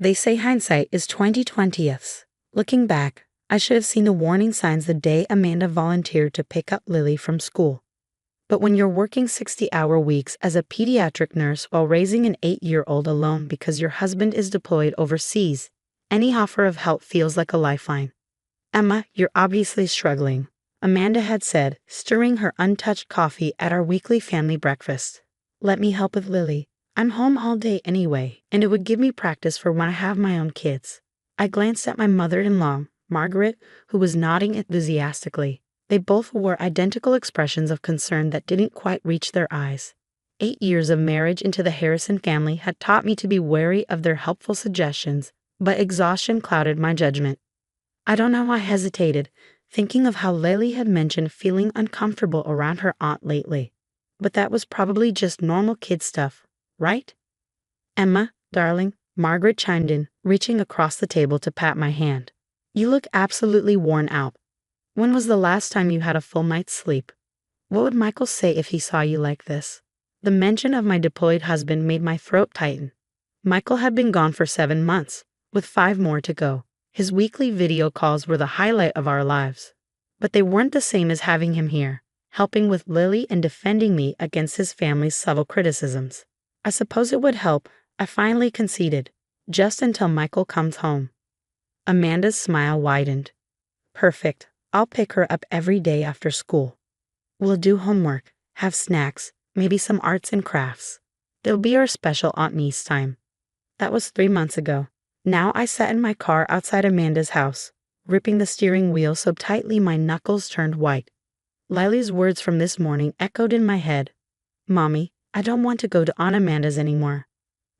They say hindsight is 20/20ths. Looking back, I should have seen the warning signs the day Amanda volunteered to pick up Lily from school. But when you're working 60-hour weeks as a pediatric nurse while raising an 8-year-old alone because your husband is deployed overseas, any offer of help feels like a lifeline. "Emma, you're obviously struggling," Amanda had said, stirring her untouched coffee at our weekly family breakfast. "Let me help with Lily. I'm home all day anyway, and it would give me practice for when I have my own kids." I glanced at my mother-in-law, Margaret, who was nodding enthusiastically. They both wore identical expressions of concern that didn't quite reach their eyes. 8 years of marriage into the Harrison family had taught me to be wary of their helpful suggestions, but exhaustion clouded my judgment. I don't know why I hesitated, thinking of how Lily had mentioned feeling uncomfortable around her aunt lately. But that was probably just normal kid stuff, right? "Emma, darling," Margaret chimed in, reaching across the table to pat my hand. "You look absolutely worn out. When was the last time you had a full night's sleep? What would Michael say if he saw you like this?" The mention of my deployed husband made my throat tighten. Michael had been gone for 7 months, with 5 more to go. His weekly video calls were the highlight of our lives. But they weren't the same as having him here, helping with Lily and defending me against his family's subtle criticisms. "I suppose it would help," I finally conceded, "just until Michael comes home." Amanda's smile widened. "Perfect. I'll pick her up every day after school. We'll do homework, have snacks, maybe some arts and crafts. There'll be our special aunt-niece time." That was 3 months ago. Now I sat in my car outside Amanda's house, gripping the steering wheel so tightly my knuckles turned white. Lily's words from this morning echoed in my head. "Mommy, I don't want to go to Aunt Amanda's anymore.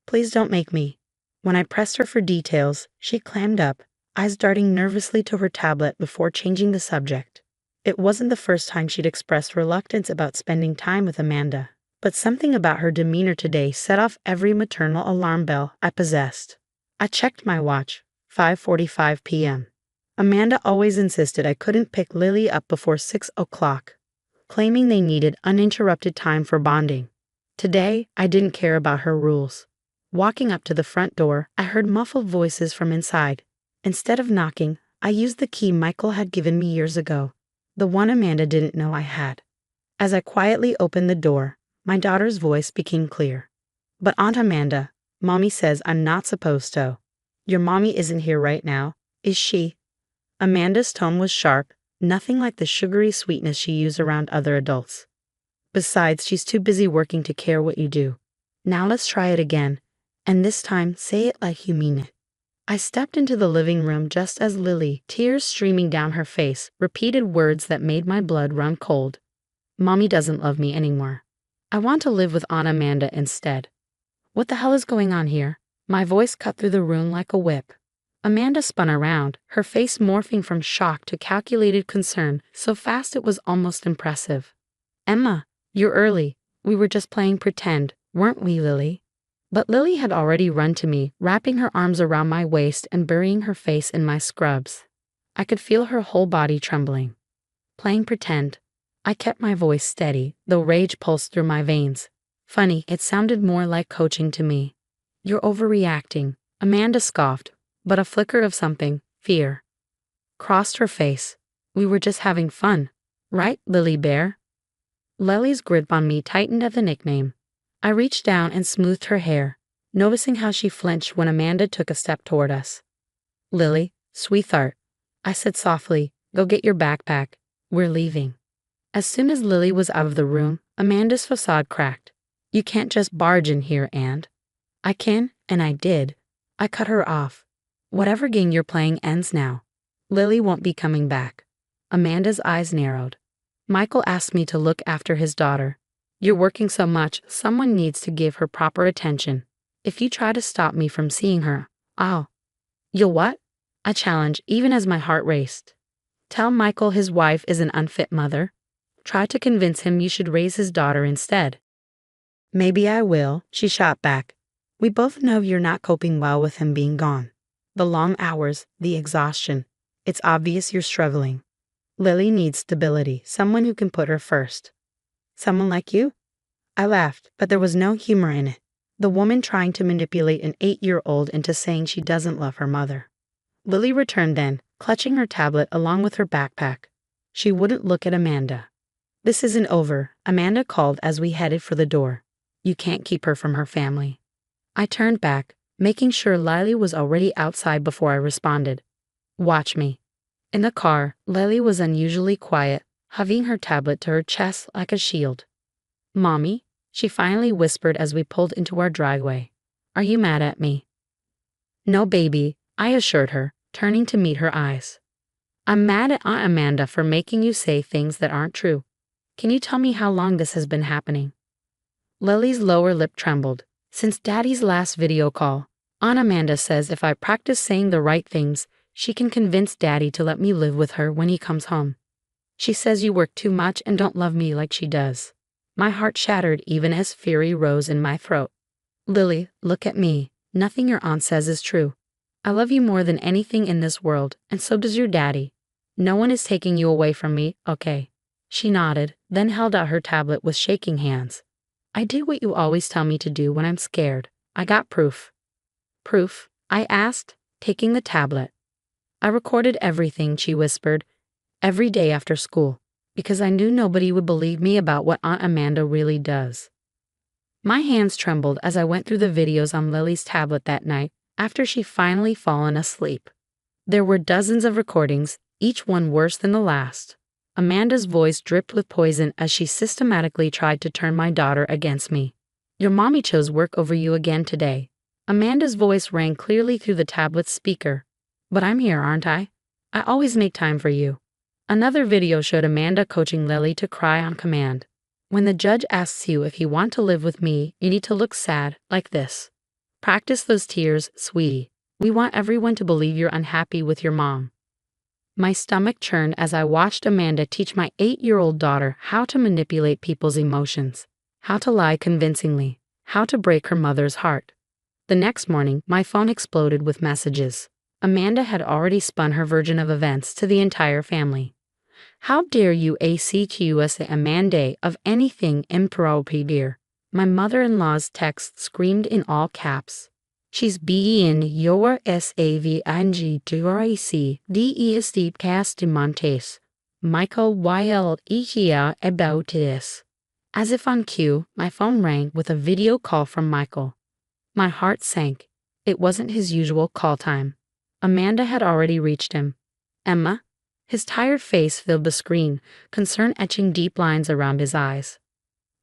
Please don't make me." When I pressed her for details, she clammed up, eyes darting nervously to her tablet before changing the subject. It wasn't the first time she'd expressed reluctance about spending time with Amanda, but something about her demeanor today set off every maternal alarm bell I possessed. I checked my watch, 5:45 p.m. Amanda always insisted I couldn't pick Lily up before 6 o'clock, claiming they needed uninterrupted time for bonding. Today, I didn't care about her rules. Walking up to the front door, I heard muffled voices from inside. Instead of knocking, I used the key Michael had given me years ago, the one Amanda didn't know I had. As I quietly opened the door, my daughter's voice became clear. "But Aunt Amanda, Mommy says I'm not supposed to. Your mommy isn't here right now, is she?" Amanda's tone was sharp, nothing like the sugary sweetness she used around other adults. "Besides, she's too busy working to care what you do. Now let's try it again, and this time say it like you mean it." I stepped into the living room just as Lily, tears streaming down her face, repeated words that made my blood run cold. "Mommy doesn't love me anymore. I want to live with Aunt Amanda instead." What the hell is going on here? My voice cut through the room like a whip. Amanda spun around, her face morphing from shock to calculated concern so fast it was almost impressive. "Emma, you're early. We were just playing pretend, weren't we, Lily?" But Lily had already run to me, wrapping her arms around my waist and burying her face in my scrubs. I could feel her whole body trembling. "Playing pretend." I kept my voice steady, though rage pulsed through my veins. Funny, it sounded more like coaching to me. "You're overreacting," Amanda scoffed, but a flicker of something, fear, crossed her face. "We were just having fun. Right, Lily Bear?" Lily's grip on me tightened at the nickname. I reached down and smoothed her hair, noticing how she flinched when Amanda took a step toward us. "Lily, sweetheart," I said softly, "go get your backpack. We're leaving." As soon as Lily was out of the room, Amanda's facade cracked. "You can't just barge in here, and." "I can, and I did." I cut her off. "Whatever game you're playing ends now. Lily won't be coming back." Amanda's eyes narrowed. "Michael asked me to look after his daughter. You're working so much, someone needs to give her proper attention. If you try to stop me from seeing her, You'll what?" I challenged, even as my heart raced. "Tell Michael his wife is an unfit mother. Try to convince him you should raise his daughter instead." "Maybe I will," she shot back. "We both know you're not coping well with him being gone. The long hours, the exhaustion. It's obvious you're struggling. Lily needs stability, someone who can put her first." "Someone like you?" I laughed, but there was no humor in it. The woman trying to manipulate an 8-year-old into saying she doesn't love her mother. Lily returned then, clutching her tablet along with her backpack. She wouldn't look at Amanda. "This isn't over," Amanda called as we headed for the door. "You can't keep her from her family." I turned back, making sure Lily was already outside before I responded. "Watch me." In the car, Lily was unusually quiet, hugging her tablet to her chest like a shield. "Mommy," she finally whispered as we pulled into our driveway. "Are you mad at me?" "No, baby," I assured her, turning to meet her eyes. "I'm mad at Aunt Amanda for making you say things that aren't true. Can you tell me how long this has been happening?" Lily's lower lip trembled. "Since Daddy's last video call. Aunt Amanda says if I practice saying the right things, she can convince Daddy to let me live with her when he comes home. She says you work too much and don't love me like she does." My heart shattered even as fury rose in my throat. "Lily, look at me. Nothing your aunt says is true. I love you more than anything in this world, and so does your daddy. No one is taking you away from me, okay?" She nodded, then held out her tablet with shaking hands. "I did what you always tell me to do when I'm scared. I got proof." "Proof?" I asked, taking the tablet. "I recorded everything," she whispered, "every day after school, because I knew nobody would believe me about what Aunt Amanda really does." My hands trembled as I went through the videos on Lily's tablet that night after she finally fallen asleep. There were dozens of recordings, each one worse than the last. Amanda's voice dripped with poison as she systematically tried to turn my daughter against me. "Your mommy chose work over you again today." Amanda's voice rang clearly through the tablet's speaker. "But I'm here, aren't I? I always make time for you." Another video showed Amanda coaching Lily to cry on command. "When the judge asks you if you want to live with me, you need to look sad, like this. Practice those tears, sweetie. We want everyone to believe you're unhappy with your mom." My stomach churned as I watched Amanda teach my 8-year-old daughter how to manipulate people's emotions, how to lie convincingly, how to break her mother's heart. The next morning, my phone exploded with messages. Amanda had already spun her version of events to the entire family. "How dare you accuse Amanda of anything improper?" My mother-in-law's text screamed in all caps. "She's being your saving DEST Castimontes. Michael Wild here about this." As if on cue, my phone rang with a video call from Michael. My heart sank. It wasn't his usual call time. Amanda had already reached him. "Emma?" His tired face filled the screen, concern etching deep lines around his eyes.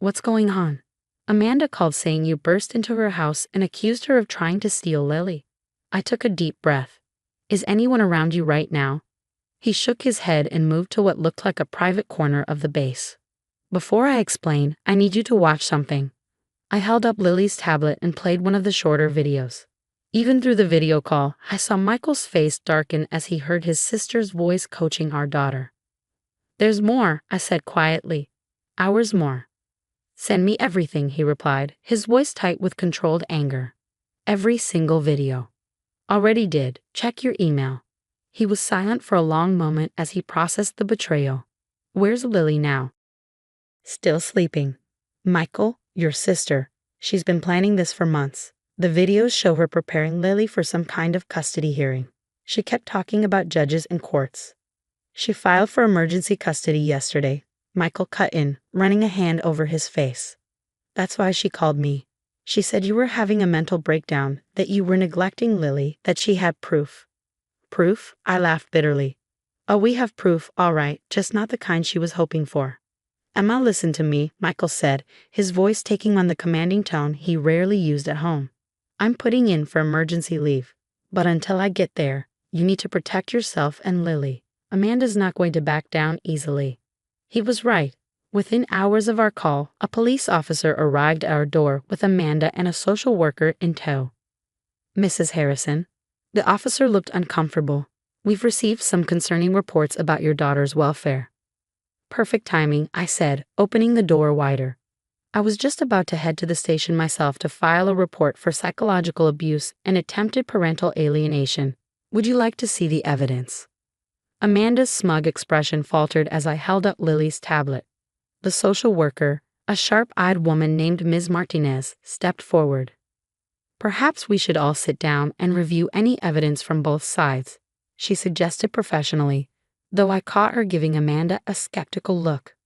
"What's going on?" "Amanda called saying you burst into her house and accused her of trying to steal Lily." I took a deep breath. "Is anyone around you right now?" He shook his head and moved to what looked like a private corner of the base. "Before I explain, I need you to watch something." I held up Lily's tablet and played one of the shorter videos. Even through the video call, I saw Michael's face darken as he heard his sister's voice coaching our daughter. "There's more," I said quietly. "Hours more." "Send me everything," he replied, his voice tight with controlled anger. "Every single video." "Already did. Check your email." He was silent for a long moment as he processed the betrayal. "Where's Lily now?" "Still sleeping." "Michael, your sister. She's been planning this for months. The videos show her preparing Lily for some kind of custody hearing. She kept talking about judges and courts. She filed for emergency custody yesterday." Michael cut in, running a hand over his face. "That's why she called me. She said you were having a mental breakdown, that you were neglecting Lily, that she had proof." "Proof?" I laughed bitterly. "Oh, we have proof, all right, just not the kind she was hoping for." "Emma, listen to me," Michael said, his voice taking on the commanding tone he rarely used at home. "I'm putting in for emergency leave. But until I get there, you need to protect yourself and Lily. Amanda's not going to back down easily." He was right. Within hours of our call, a police officer arrived at our door with Amanda and a social worker in tow. "Mrs. Harrison." The officer looked uncomfortable. "We've received some concerning reports about your daughter's welfare." "Perfect timing," I said, opening the door wider. I was just about to head to the station myself to file a report for psychological abuse and attempted parental alienation. "Would you like to see the evidence?" Amanda's smug expression faltered as I held up Lily's tablet. The social worker, a sharp-eyed woman named Ms. Martinez, stepped forward. Perhaps we should all sit down and review any evidence from both sides, she suggested professionally, though I caught her giving Amanda a skeptical look.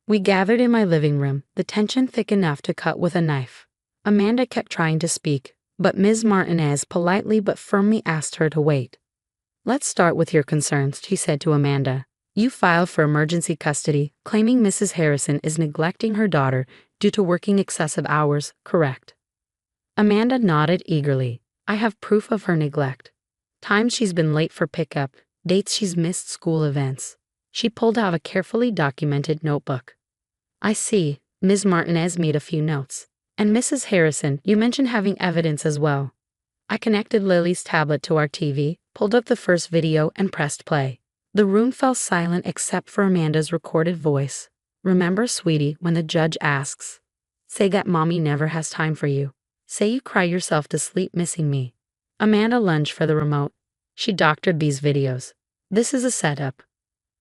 We gathered in my living room, the tension thick enough to cut with a knife. Amanda kept trying to speak, but Ms. Martinez politely but firmly asked her to wait. Let's start with your concerns, she said to Amanda. You filed for emergency custody, claiming Mrs. Harrison is neglecting her daughter due to working excessive hours, correct? Amanda nodded eagerly. I have proof of her neglect. Times she's been late for pickup, dates she's missed school events. She pulled out a carefully documented notebook. I see, Ms. Martinez made a few notes. And Mrs. Harrison, you mentioned having evidence as well. I connected Lily's tablet to our TV, pulled up the first video, and pressed play. The room fell silent except for Amanda's recorded voice. Remember, sweetie, when the judge asks, say that mommy never has time for you. Say you cry yourself to sleep missing me. Amanda lunged for the remote. She doctored these videos. This is a setup.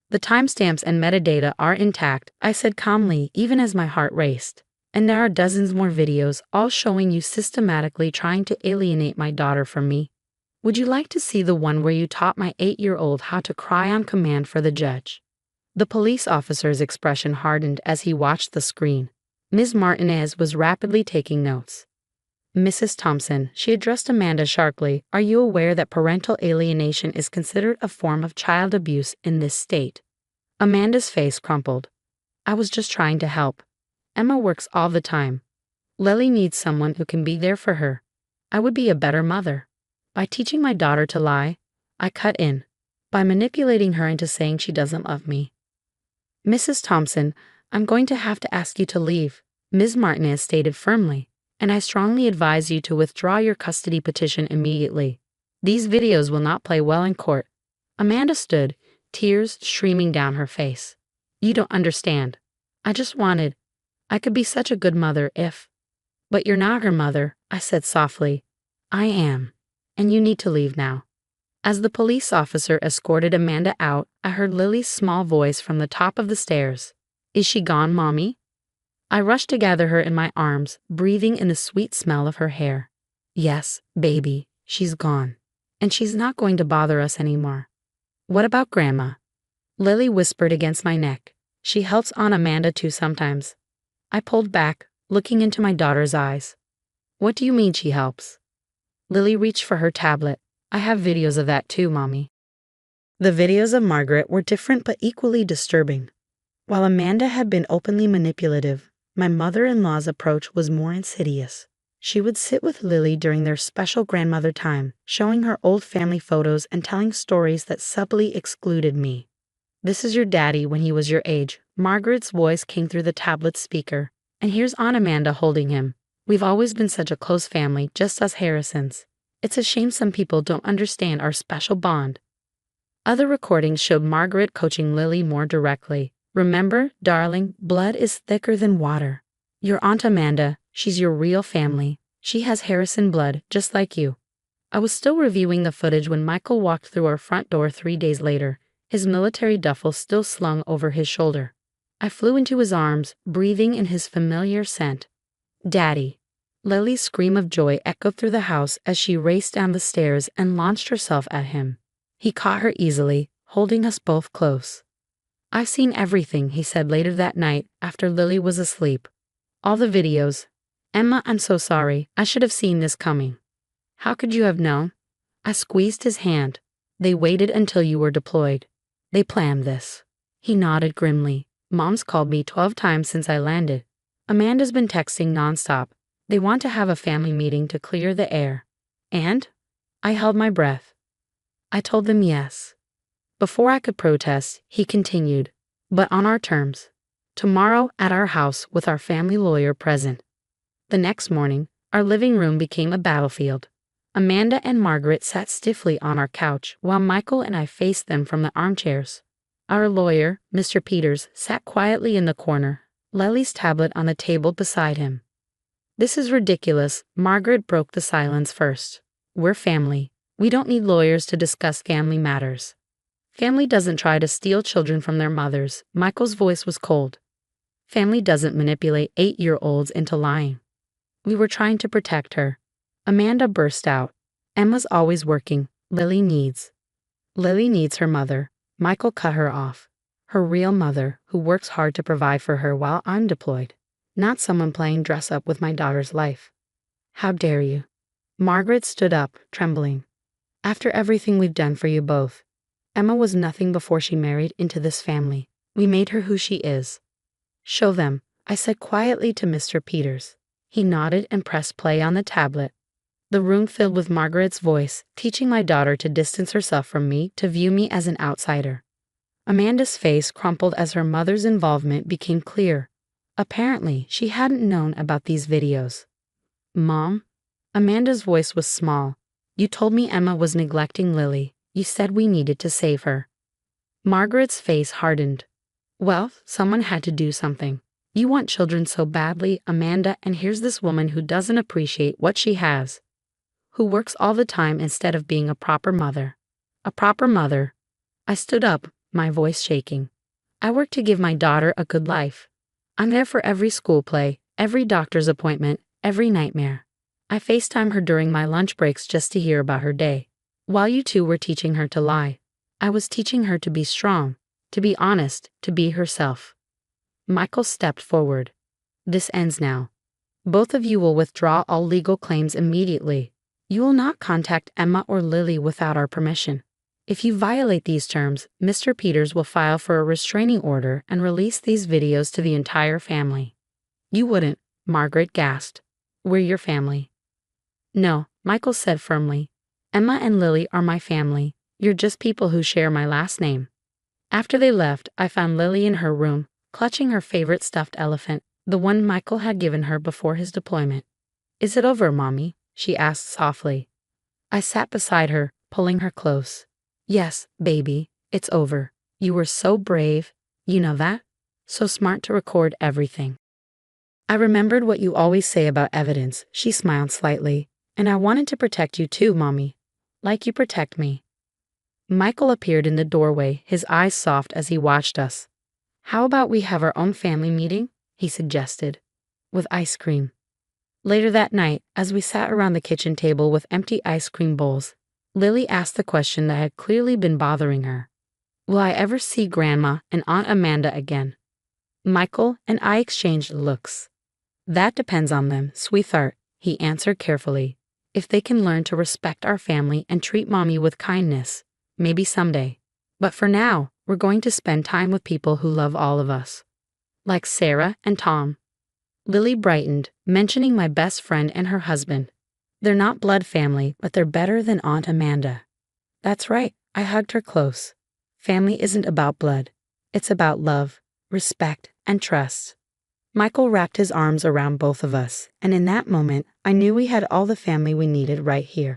The timestamps and metadata are intact, I said calmly, even as my heart raced. And there are dozens more videos, all showing you systematically trying to alienate my daughter from me. Would you like to see the one where you taught my 8-year-old how to cry on command for the judge? The police officer's expression hardened as he watched the screen. Ms. Martinez was rapidly taking notes. Mrs. Thompson, she addressed Amanda sharply, are you aware that parental alienation is considered a form of child abuse in this state? Amanda's face crumpled. I was just trying to help. Emma works all the time. Lily needs someone who can be there for her. I would be a better mother. By teaching my daughter to lie, I cut in. By manipulating her into saying she doesn't love me. Mrs. Thompson, I'm going to have to ask you to leave, Ms. Martinez stated firmly, and I strongly advise you to withdraw your custody petition immediately. These videos will not play well in court. Amanda stood, tears streaming down her face. You don't understand. I could be such a good mother if. But you're not her mother, I said softly. I am. And you need to leave now. As the police officer escorted Amanda out, I heard Lily's small voice from the top of the stairs. Is she gone, Mommy? I rushed to gather her in my arms, breathing in the sweet smell of her hair. Yes, baby, she's gone. And she's not going to bother us anymore. What about Grandma? Lily whispered against my neck. She helps Aunt Amanda too sometimes. I pulled back, looking into my daughter's eyes. What do you mean she helps? Lily reached for her tablet. I have videos of that too, Mommy. The videos of Margaret were different but equally disturbing. While Amanda had been openly manipulative, my mother-in-law's approach was more insidious. She would sit with Lily during their special grandmother time, showing her old family photos and telling stories that subtly excluded me. This is your daddy when he was your age. Margaret's voice came through the tablet speaker. And here's Aunt Amanda holding him. We've always been such a close family, just us Harrisons. It's a shame some people don't understand our special bond. Other recordings showed Margaret coaching Lily more directly. Remember, darling, blood is thicker than water. Your Aunt Amanda, she's your real family. She has Harrison blood, just like you. I was still reviewing the footage when Michael walked through our front door 3 days later, his military duffel still slung over his shoulder. I flew into his arms, breathing in his familiar scent. Daddy. Lily's scream of joy echoed through the house as she raced down the stairs and launched herself at him. He caught her easily, holding us both close. I've seen everything, he said later that night after Lily was asleep. All the videos. Emma, I'm so sorry. I should have seen this coming. How could you have known? I squeezed his hand. They waited until you were deployed. They planned this. He nodded grimly. Mom's called me 12 times since I landed. Amanda's been texting nonstop. They want to have a family meeting to clear the air. And? I held my breath. I told them yes. Before I could protest, he continued, but on our terms. Tomorrow at our house with our family lawyer present. The next morning, our living room became a battlefield. Amanda and Margaret sat stiffly on our couch while Michael and I faced them from the armchairs. Our lawyer, Mr. Peters, sat quietly in the corner, Lily's tablet on the table beside him. This is ridiculous. Margaret broke the silence first. We're family. We don't need lawyers to discuss family matters. Family doesn't try to steal children from their mothers. Michael's voice was cold. Family doesn't manipulate 8-year-olds into lying. We were trying to protect her. Amanda burst out. Emma's always working. Lily needs her mother. Michael cut her off. Her real mother, who works hard to provide for her while I'm deployed. Not someone playing dress up with my daughter's life. How dare you? Margaret stood up, trembling. After everything we've done for you both. Emma was nothing before she married into this family. We made her who she is. Show them, I said quietly to Mr. Peters. He nodded and pressed play on the tablet. The room filled with Margaret's voice, teaching my daughter to distance herself from me, to view me as an outsider. Amanda's face crumpled as her mother's involvement became clear. Apparently, she hadn't known about these videos. Mom? Amanda's voice was small. You told me Emma was neglecting Lily. You said we needed to save her. Margaret's face hardened. Well, someone had to do something. You want children so badly, Amanda, and here's this woman who doesn't appreciate what she has. Who works all the time instead of being a proper mother. A proper mother. I stood up, my voice shaking. I work to give my daughter a good life. I'm there for every school play, every doctor's appointment, every nightmare. I FaceTime her during my lunch breaks just to hear about her day. While you two were teaching her to lie, I was teaching her to be strong, to be honest, to be herself. Michael stepped forward. This ends now. Both of you will withdraw all legal claims immediately. You will not contact Emma or Lily without our permission. If you violate these terms, Mr. Peters will file for a restraining order and release these videos to the entire family. You wouldn't, Margaret gasped. We're your family. No, Michael said firmly. Emma and Lily are my family. You're just people who share my last name. After they left, I found Lily in her room, clutching her favorite stuffed elephant, the one Michael had given her before his deployment. Is it over, Mommy? She asked softly. I sat beside her, pulling her close. Yes, baby, it's over. You were so brave, you know that? So smart to record everything. I remembered what you always say about evidence, she smiled slightly, and I wanted to protect you too, Mommy. Like you protect me. Michael appeared in the doorway, his eyes soft as he watched us. How about we have our own family meeting? He suggested. With ice cream. Later that night, as we sat around the kitchen table with empty ice cream bowls, Lily asked the question that had clearly been bothering her. Will I ever see Grandma and Aunt Amanda again? Michael and I exchanged looks. That depends on them, sweetheart, he answered carefully. If they can learn to respect our family and treat Mommy with kindness, maybe someday. But for now, we're going to spend time with people who love all of us. Like Sarah and Tom. Lily brightened, mentioning my best friend and her husband. They're not blood family, but they're better than Aunt Amanda. That's right, I hugged her close. Family isn't about blood. It's about love, respect, and trust. Michael wrapped his arms around both of us, and in that moment, I knew we had all the family we needed right here.